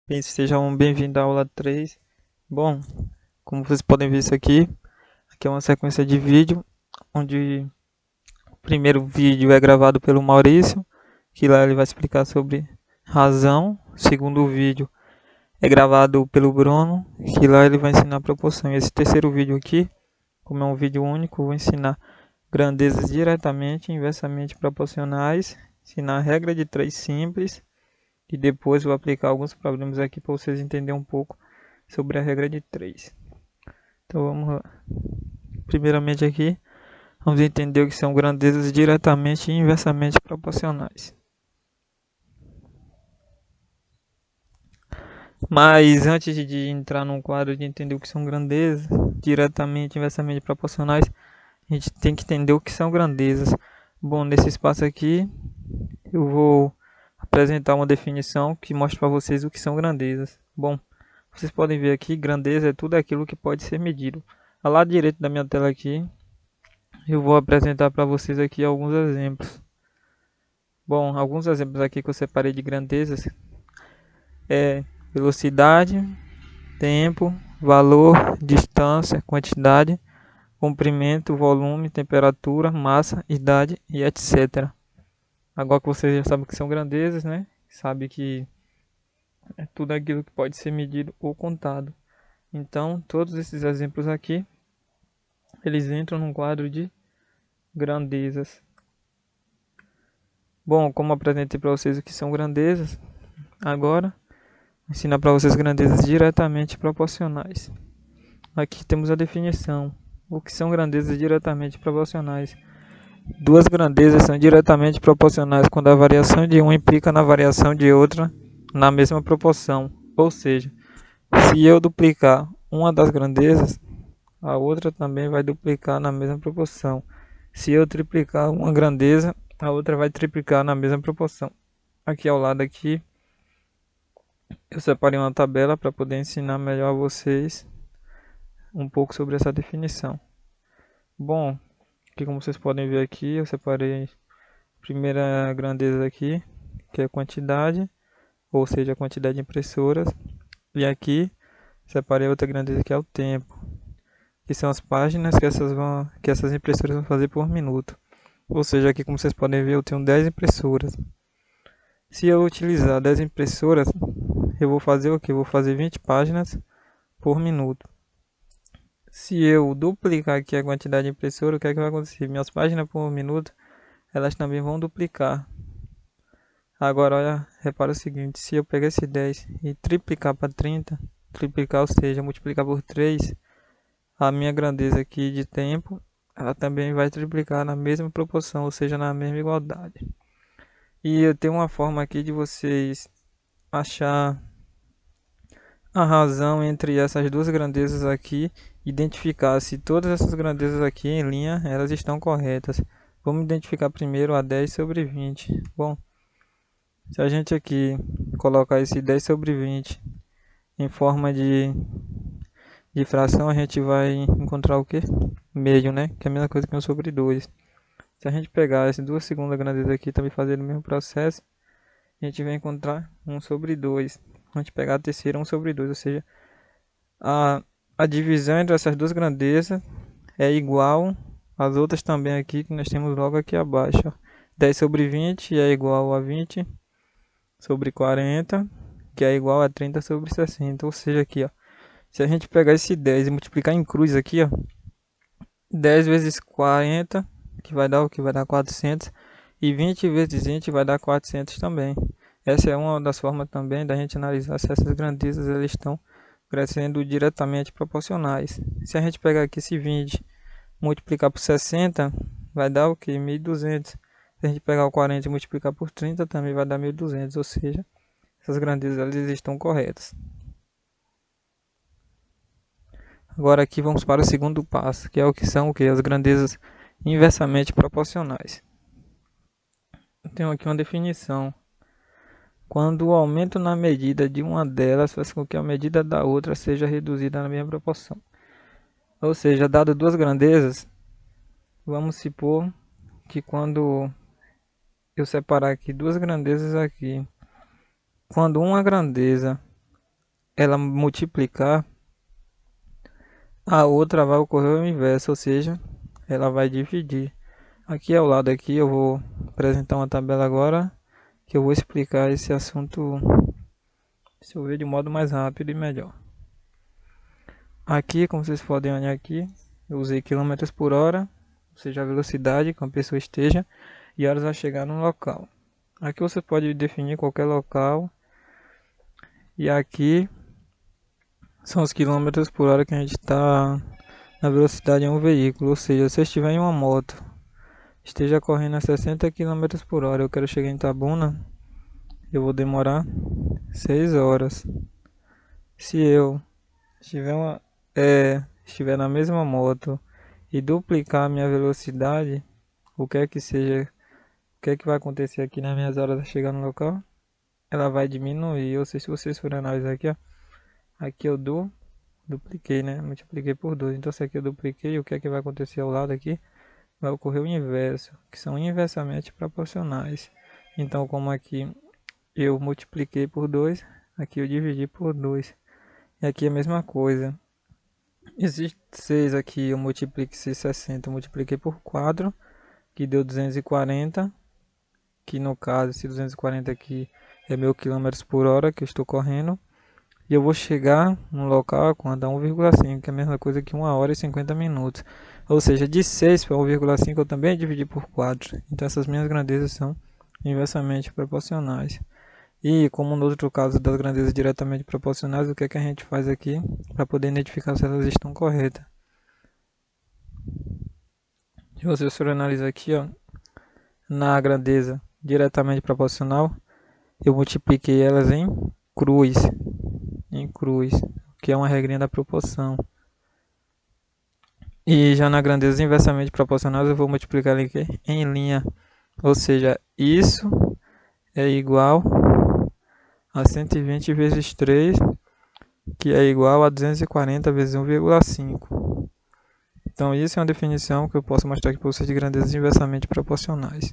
Bem, sejam bem-vindos à aula 3. Bom, como vocês podem ver isso aqui é uma sequência de vídeo, onde o primeiro vídeo é gravado pelo Maurício, que lá ele vai explicar sobre razão. O segundo vídeo é gravado pelo Bruno, que lá ele vai ensinar proporção. E esse terceiro vídeo aqui, como é um vídeo único, eu vou ensinar grandezas diretamente, inversamente proporcionais, ensinar a regra de 3 simples, e depois vou aplicar alguns problemas aqui para vocês entenderem um pouco sobre a regra de 3. Então vamos lá. Primeiramente aqui, vamos entender o que são grandezas diretamente e inversamente proporcionais. Mas antes de entrar num quadro de entender o que são grandezas diretamente e inversamente proporcionais, a gente tem que entender o que são grandezas. Bom, nesse espaço aqui, eu vou apresentar uma definição que mostra para vocês o que são grandezas. Bom, vocês podem ver aqui, grandeza é tudo aquilo que pode ser medido. Ao lado direito da minha tela aqui, eu vou apresentar para vocês aqui alguns exemplos. Bom, alguns exemplos aqui que eu separei de grandezas é velocidade, tempo, valor, distância, quantidade, comprimento, volume, temperatura, massa, idade e etc. Agora que vocês já sabem o que são grandezas, né? Sabe que é tudo aquilo que pode ser medido ou contado. Então, todos esses exemplos aqui, eles entram num quadro de grandezas. Bom, como apresentei para vocês o que são grandezas, agora vou ensinar para vocês grandezas diretamente proporcionais. Aqui temos a definição. O que são grandezas diretamente proporcionais? Duas grandezas são diretamente proporcionais quando a variação de uma implica na variação de outra na mesma proporção. Ou seja, se eu duplicar uma das grandezas, a outra também vai duplicar na mesma proporção. Se eu triplicar uma grandeza, a outra vai triplicar na mesma proporção. Aqui ao lado aqui, eu separei uma tabela para poder ensinar melhor a vocês um pouco sobre essa definição. Bom, aqui como vocês podem ver aqui, eu separei a primeira grandeza aqui, que é a quantidade, ou seja, a quantidade de impressoras. E aqui separei outra grandeza que é o tempo, que são as páginas que essas impressoras vão fazer por minuto. Ou seja, aqui como vocês podem ver, eu tenho 10 impressoras. Se eu utilizar 10 impressoras, eu vou fazer o que? Eu vou fazer 20 páginas por minuto. Se eu duplicar aqui a quantidade de impressora, o que é que vai acontecer? Minhas páginas por minuto, elas também vão duplicar. Agora, olha, repara o seguinte, se eu pegar esse 10 e triplicar para 30, triplicar, ou seja, multiplicar por 3, a minha grandeza aqui de tempo, ela também vai triplicar na mesma proporção, ou seja, na mesma igualdade. E eu tenho uma forma aqui de vocês achar a razão entre essas duas grandezas aqui, identificar se todas essas grandezas aqui em linha elas estão corretas. Vamos identificar primeiro a 10 sobre 20. Bom, se a gente aqui colocar esse 10 sobre 20 em forma de fração, a gente vai encontrar o que? Meio, né? Que é a mesma coisa que 1 sobre 2. Se a gente pegar essa duas segundas grandezas aqui e também fazer o mesmo processo, a gente vai encontrar 1 sobre 2. A gente pegar a terceira 1 sobre 2, ou seja, a divisão entre essas duas grandezas é igual às outras também aqui que nós temos logo aqui abaixo. 10 sobre 20 é igual a 20 sobre 40, que é igual a 30 sobre 60. Ou seja, aqui, ó, se a gente pegar esse 10 e multiplicar em cruz aqui, ó, 10 vezes 40, que vai dar o que? Vai dar 400. E 20 vezes 20 vai dar 400 também. Essa é uma das formas também da gente analisar se essas grandezas elas estão crescendo diretamente proporcionais. Se a gente pegar aqui esse 20 multiplicar por 60, vai dar o que? 1.200. Se a gente pegar o 40 e multiplicar por 30, também vai dar 1.200. Ou seja, essas grandezas elas estão corretas. Agora aqui vamos para o segundo passo, que é o que são o que? As grandezas inversamente proporcionais. Eu tenho aqui uma definição. Quando o aumento na medida de uma delas faz com que a medida da outra seja reduzida na mesma proporção. Ou seja, dado duas grandezas, vamos supor que quando eu separar aqui duas grandezas aqui, quando uma grandeza ela multiplicar, a outra vai ocorrer o inverso, ou seja, ela vai dividir. Aqui ao lado aqui eu vou apresentar uma tabela agora que eu vou explicar esse assunto, se eu ver de modo mais rápido e melhor. Aqui, como vocês podem olhar aqui, eu usei quilômetros por hora, ou seja, a velocidade que uma pessoa esteja, e horas a chegar no local. Aqui você pode definir qualquer local, e aqui são os quilômetros por hora que a gente está na velocidade em um veículo, ou seja, se eu estiver em uma moto, esteja correndo a 60 km por hora, eu quero chegar em Itabuna, eu vou demorar 6 horas. Se eu estiver na mesma moto e duplicar a minha velocidade, o que é que seja, o que é que vai acontecer aqui nas minhas horas de chegar no local? Ela vai diminuir, ou seja, se vocês forem analisar aqui, ó, aqui eu dupliquei, né? Multipliquei por 2. Então se aqui eu dupliquei, o que é que vai acontecer ao lado aqui? Vai ocorrer o inverso, que são inversamente proporcionais. Então como aqui eu multipliquei por 2, aqui eu dividi por 2. E aqui é a mesma coisa. Existe 6 aqui, eu multipliquei 660, eu multipliquei por 4, que deu 240, que no caso, esse 240 aqui é meu quilômetros por hora que eu estou correndo. E eu vou chegar no local quando dá 1,5, que é a mesma coisa que 1 hora e 50 minutos. Ou seja, de 6 para 1,5 eu também dividi por 4. Então essas minhas grandezas são inversamente proporcionais. E como no outro caso das grandezas diretamente proporcionais, o que é que a gente faz aqui para poder identificar se elas estão corretas? Se você for analisar aqui, ó, na grandeza diretamente proporcional, eu multipliquei elas em cruz, que é uma regrinha da proporção. E já na grandeza inversamente proporcional eu vou multiplicar em linha, ou seja, isso é igual a 120 vezes 3, que é igual a 240 vezes 1,5. Então isso é uma definição que eu posso mostrar aqui para vocês de grandezas inversamente proporcionais.